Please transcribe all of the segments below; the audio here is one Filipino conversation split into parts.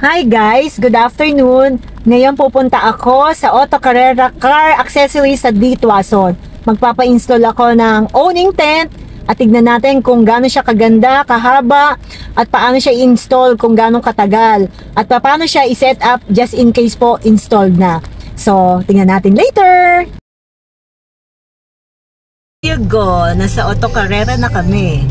Hi guys, good afternoon. Ngayon pupunta ako sa Auto Carrera Car Accessories sa D. Tuason. Magpapa-install ako ng owning tent at tignan natin kung gaano siya kaganda, kahaba at paano siya i-install, kung gaano katagal at paano siya i-set up just in case po installed na. So, tingnan natin later. Here you go, nasa Auto Carrera na kami.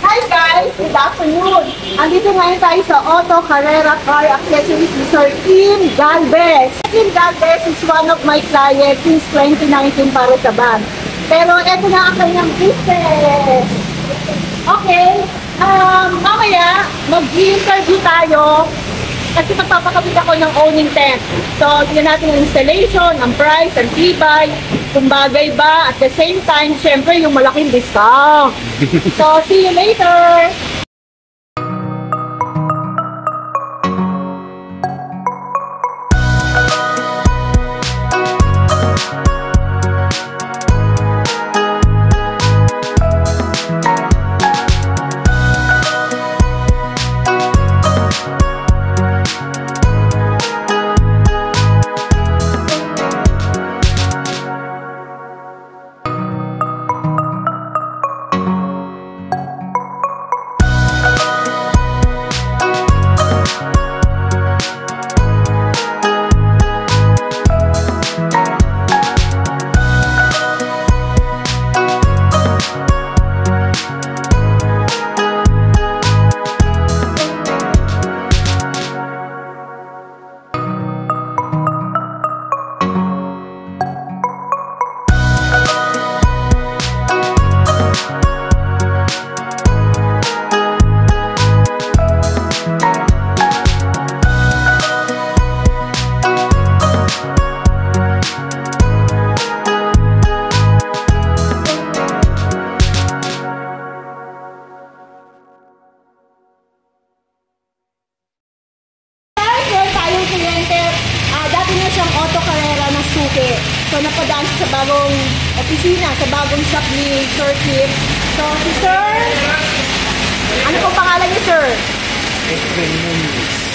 Hi guys! Good afternoon! Andito ngayon tayo sa Auto Carrera Car Accessories ni Sir Kim Galvez. Kim Galvez is one of my clients since 2019 para sa van. Pero eto na ang kanyang business. Okay, mamaya mag-interview tayo kasi magpapakabit ako ng owning tent. So, tignan natin ang installation, ang price, ang tibay, kung bagay ba, at the same time, syempre, yung malaking discount. So, see you later! So, napadaan siya sa bagong opisina, sa bagong shop ni Sir Kim. So, si Sir, ano pong pangalan ni Sir?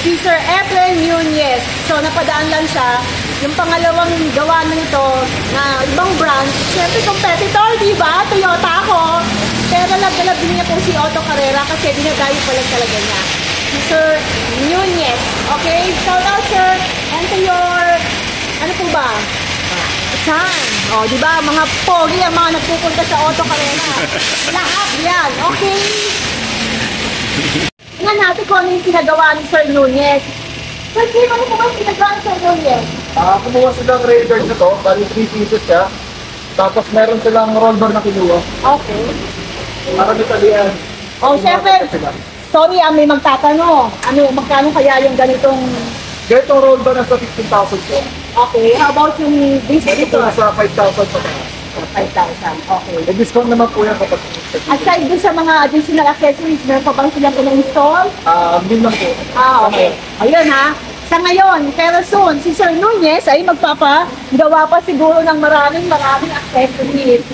Si Sir Efren Nunez. So, napadaan lang siya. Yung pangalawang gawa na ito na ibang branch, syempre competitor, di ba? Toyota ako. Pero lab-lab din niya po si Auto Carrera kasi dinadayo pa lang talaga niya. Si Sir Nunez. Okay? Shout out, Sir. And to your, ano po ba? Saan? O, di ba? Mga pogi ang mga nagpupunta sa Auto Carrera. Lahat yan. Okay? Tingnan natin kung ano yung pinagawa ni Sir Nunez. Sir Kim, ano po ba yung pinagawa ni Sir Nunez? Kumuha silang radar na to. Bali 3 pieces siya. Tapos meron silang roll bar na kinuha. Okay. Para mitalian. O, syempre, sorry, may magtatanong. Ano, magkano kaya yung ganitong... Ganitong roll bar nasa 15,000 po. Okay, how about yung business Ito dito? nasa 5,000 pa. 5,000, okay. May discount naman po yan kapag... Aside dun sa mga additional accessories, meron pa bang silang in-install? Yun lang po. Okay. Ayun ha. Sa ngayon, pero soon, si Sir Nunez ay magpapagawa pa siguro ng maraming accessories.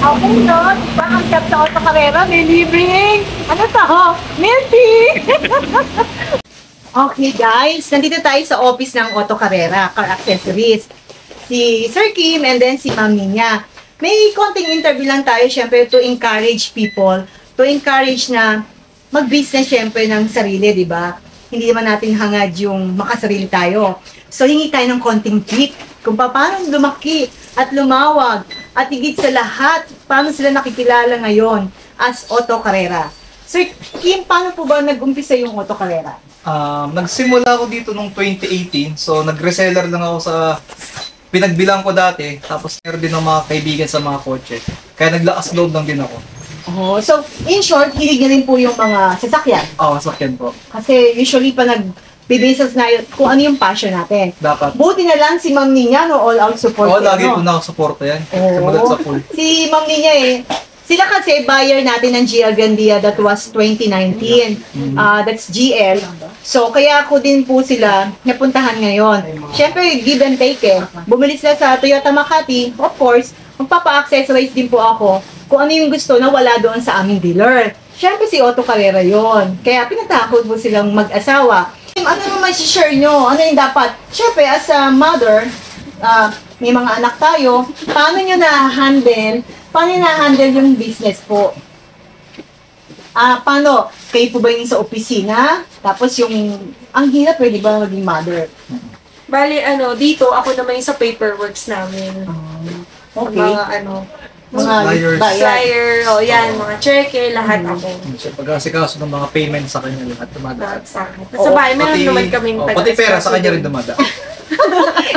Okay, no? Diba ang shop sa Auto Carrera, may libreng, ano to? Milk tea! Okay guys, nandito tayo sa office ng Auto Carrera Car Accessories. Si Sir Kim and then si Ma'am Nina. May konting interview lang tayo syempre to encourage people, to encourage na mag-business syempre ng sarili, di ba? Hindi naman natin hangad yung makasarili tayo. So hingi tayo ng konting tip kung paano lumaki at lumawag at higit sa lahat, paano sila nakikilala ngayon as Auto Carrera. Sir Kim, paano po ba nag-umpisa yung Auto Carrera? Nagsimula ako dito nung 2018. So, nag-reseller lang ako sa pinagbilang ko dati. Tapos, meron din ng mga kaibigan sa mga kotse. Kaya naglakas loob lang din ako. Oh, so in short, hilig niya rin po yung mga sasakyan. Sakyan po. Kasi usually pa nag-business na yun, kung ano yung passion natin. Dapat. Buti na lang si Ma'am Ninya, no, all out support. Oo, lagi no? po nakasuporta yan. Oo. Simulat sa pool. Si Ma'am Ninya sila kasi buyer natin ng GL Grandia that was 2019. That's GL. So, kaya ako din po sila napuntahan ngayon. Siyempre, give and take Bumili sila sa Toyota Makati. Of course, magpapa-accessorize din po ako kung ano yung gusto na wala doon sa aming dealer. Siyempre, si Auto Carrera yon. Kaya pinatakot po silang mag-asawa. Ano naman share nyo? Ano yung dapat? Siyempre, as a mother, may mga anak tayo, paano nyo na-handle yung business po? Paano? Kayo po ba yung sa opisina? Tapos yung, ang hirap, pwede ba maging mother? Bali, dito, ako naman yung sa paperworks namin. Okay. Mga Flyers. flyer, yan, mga cheque, lahat ako. Siya pag-asikaso ng mga payments sa kanya lahat dumadaan. Lahat sa akin. Sa bahay, meron naman kaming pati pera sa kanya rin dumadaan.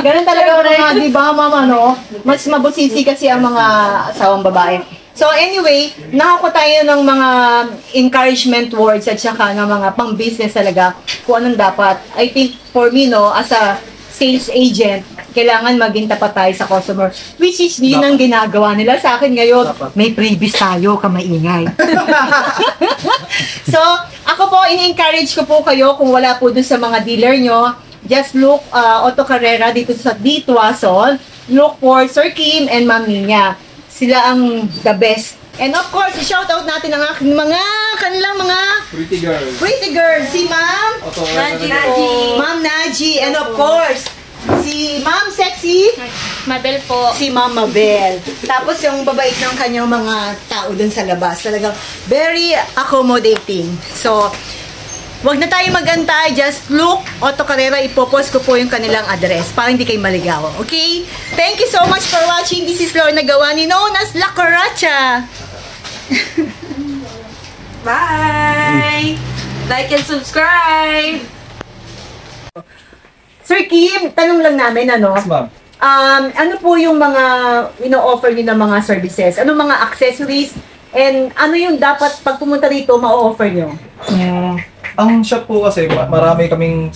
Ganun talaga mga, di ba, mama, no? Mas mabusisi kasi ang mga asawang babae. So anyway, nakakuha tayo ng mga encouragement words at saka ng mga pang-business talaga kung anong dapat. I think for me, no, as a sales agent, kailangan maging tapat tayo sa customer. Which is, yun ang ginagawa nila sa akin ngayon. Dapat. May freebies tayo, kamaingay. So, ako po, ini-encourage ko po kayo kung wala po dun sa mga dealer nyo, just look Auto Carrera dito sa Tuason. Look for Sir Kim and Ma'am Ninya. Sila ang the best. And of course, i-shoutout natin ang aking kanilang mga pretty girls. Si Ma'am Ma'am Naji, and of course, si Ma'am Sexy, Mabel po. si Ma'am Mabel. Tapos yung babait ng kanyang mga tao dun sa labas. Talagang very accommodating. So, wag na tayo magantay. Just look, Auto Carrera, ipopost ko po yung kanilang address para hindi kayo maligaw. Okay? Thank you so much for watching. This is Lorna Gawani, known as La Caracha. Bye! Like and subscribe! Sir Kim, tanong lang namin, Yes, ma'am. ano po yung mga ino-offer niyo ng mga services? Ano mga accessories? And ano yung dapat pag pumunta rito ma-offer niyo? Ang shop po kasi, marami kaming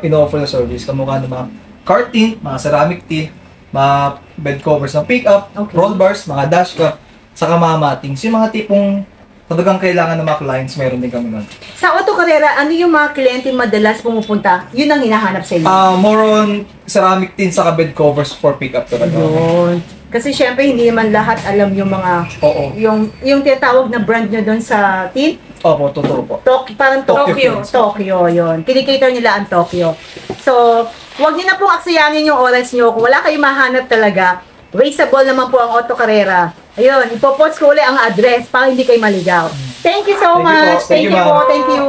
in-offer na service. Kamukha ng mga car tint, mga ceramic tint, mga bed covers ng pick-up, Okay. roll bars, mga dashcam, saka mga mattings. Yung mga tipong talagang kailangan ng mga clients, meron din kami nun. Sa Auto Carrera, ano yung mga kliyente madalas pumupunta? Yun ang hinahanap sa inyo. More on ceramic tint, saka bed covers for pick-up talaga. Yun. Kasi syempre hindi naman lahat alam yung mga Oo. yung tinatawag na brand nyo doon sa tint. Opo, totoo po. Parang Tokyo Tokyo. Films. Tokyo, yun. Kinikater nila ang Tokyo. So, huwag niyo na pong aksayanin yung oras nyo. Kung wala kayong mahanap talaga, traceable naman po ang Auto Carrera. Ayun, ipopost ko ulit ang address para hindi kayo maligaw. Thank you so Thank you po. much. Thank you, Thank you po. ma'am. Thank you.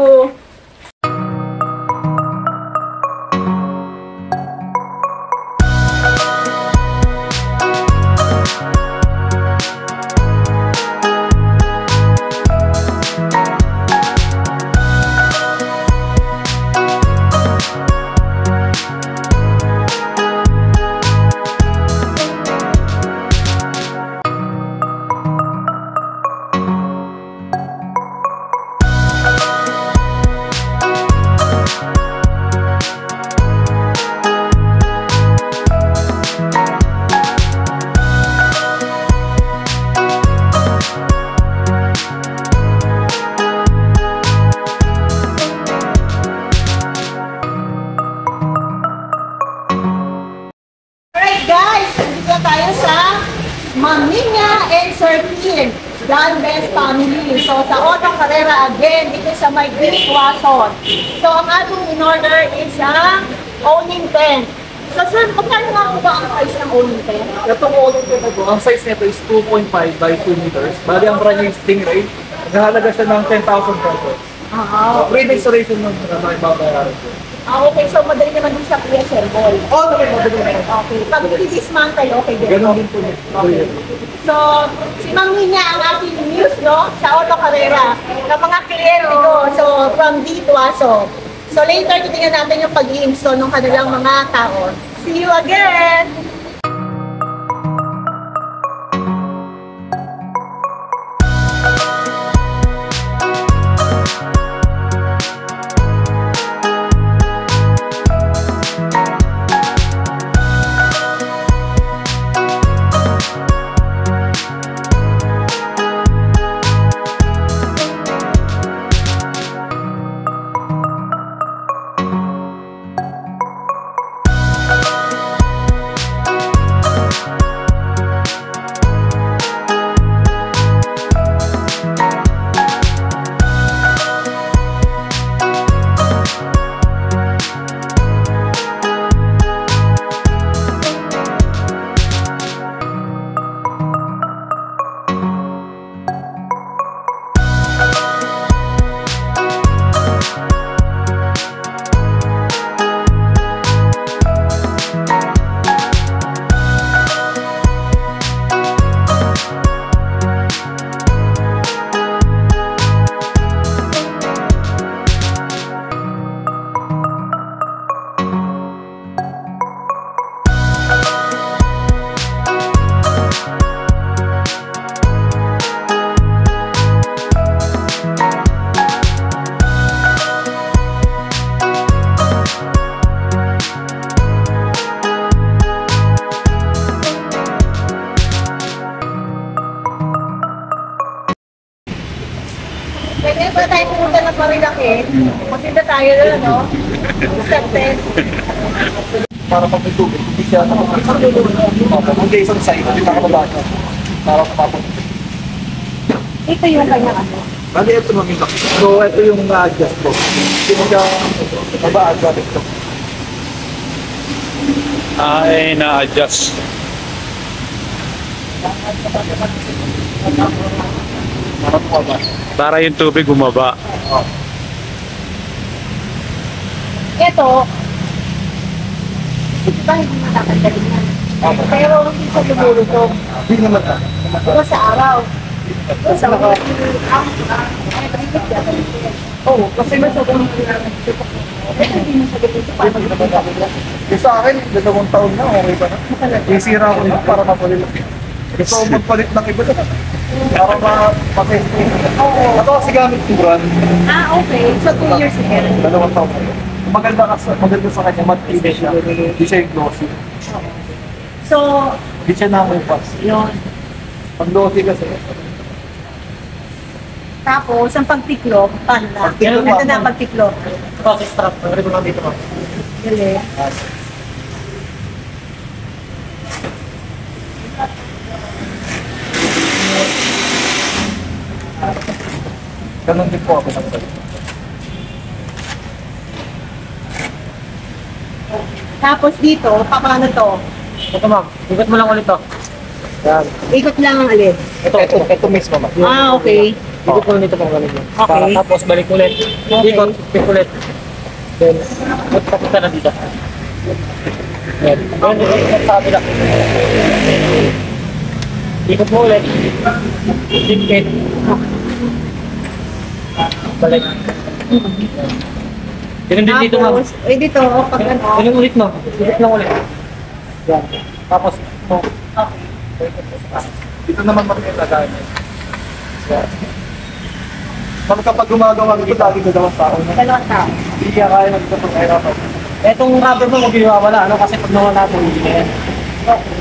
Alright guys, dito tayo sa Ma'am Ninya and Sir Kim, God Bless Family. So sa Auto Carrera again, dito sa may Tuason. So ang ating in-order is ang owning tent. So sir, magkano nga po ba ang price ng owning tent? Itong owning tent na to, ang size nito is 2.5 by 2 meters. Bali ang brand niya is Stingray. Naghahalaga siya ng 10,000 pesos. Free installation nun na makibabayaran ko. Okay, so madali naman din sa pre-assemble. Oo, madali na. Okay, pag dismantle, okay din. Ganon din po niya. Okay. So, si Ma'am Ninya ang ating news no? Sa Auto Carrera, ng mga kliyente ko. So, from D to ASO. So, later, titingnan natin yung pag-i-install ng kanilang mga tao. See you again! Pwede ba tayo pumunta ng Marilaki? Magtinda tayo doon, no? Step 10. Para pag may tubig, hindi siya nakapagpapalulunod. Hindi isang side, hindi nakapababa siya. Para kapapag. Ito yung kanya ano? Bali, ito mamita. So, ito yung na-adjust ko. Hindi mo siya maba-adjust ito. Ay, na-adjust. Para bumaba. Para yung tubig bumaba. Ito, ito ba hindi matatanggalin yan? Pero hindi sa lumulutong. Hindi naman na. Pero sa araw. Pero sa mga Oo, kasi may sobrang yung sa akin, 2 taon na, okay pa na. Isira ko na para mapalit. Gusto ko magpalit ng iba na. Para ma-testing. Ito kasi gamit ko brand. Ah, okay. So 2 years ahead. 2 taon na. Maganda sa kanya, matte siya. Hindi siya yung glossy. So, Hindi siya namupas. yun. Pag glossy kasi, Tapos, ang pagtiklop, paano na? Pagtiklop, Ito na ang pagtiklop. okay, strap. Nagre ko lang dito. Galing. Ganun din po ako nagsalit. Tapos dito, paano to? Ito ma'am, ikot mo lang ulit to. Yan. Ikot lang ang alin. Ito mismo ma'am. Ah, okay. Ikot mo lang dito pang ganun yun. Okay. Tapos balik ulit. Okay. Ikot ulit. Then, papunta na dito. Yan. Then, ikot sa kabila. Ikot mo ulit. Dikit. Balik. Ganun din dito ma'am. Tapos, dito, pag ano. Ganun ulit no. Ikot lang ulit. Yan. Tapos, ito. Okay. Dito naman matilagay. Yan. Pag kapag gumagawa ito, lagi ko dalawang tao na. Dalawang tao. Hindi kaya kaya nagkapag-airapan. Etong rubber mo, mag-iwawala, ano? Kasi pag nawala ito, hindi na yan. Tapos,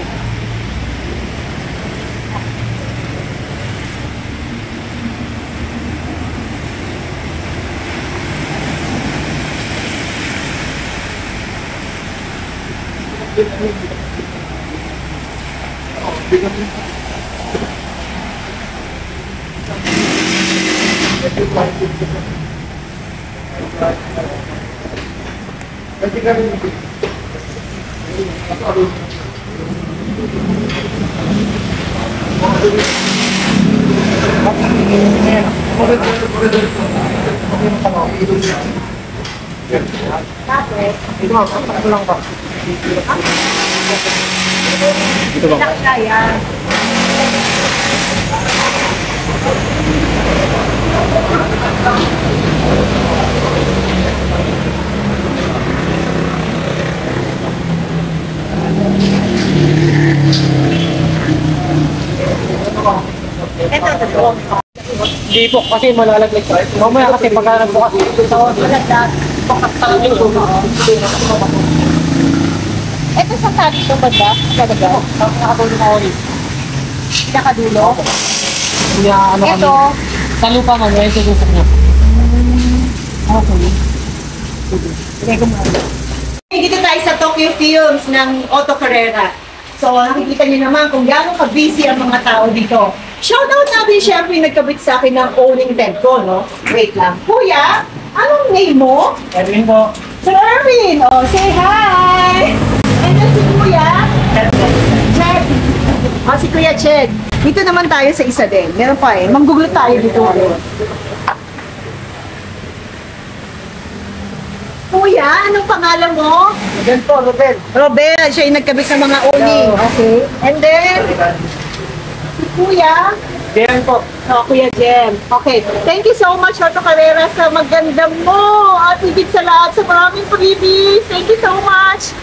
Ito ma'am, ito lang ba? Ito ba? nakakaya. Ito, ito. Hindi po, kasi malalaglag tayo. Mamaya kasi pagka nagbukas ito sa Malagdag. talagang ito. Ito sa tali ito ba ba? Talaga? Nakatulong ako rin. Nakadulo? Kaya ano kami. Ito. Sa lupa man, may sususok niya. Okay. Sige, dito tayo sa Tokyo Films ng Otto Carrera. So, nakikita niyo naman kung gaano ka-busy ang mga tao dito. Shoutout natin siyempre yung nagkabit sa akin ng owning tent ko, no? Wait lang. Kuya, anong name mo? Erwin po. Sir Erwin! Oh, say hi! And then si Kuya? Ched. Oh, si Kuya Ched. Dito naman tayo sa isa din. Meron pa eh. Manggugulo tayo dito. Kuya, anong pangalan mo? Rodel po, Rodel. Robel, siya yung nagkabit ng mga owning. Okay. And then, si Kuya? Diyan po. Oh, Kuya Jem. Okay. Thank you so much, Otto Carrera, sa maganda mo. At higit sa lahat, sa maraming freebies. Thank you so much.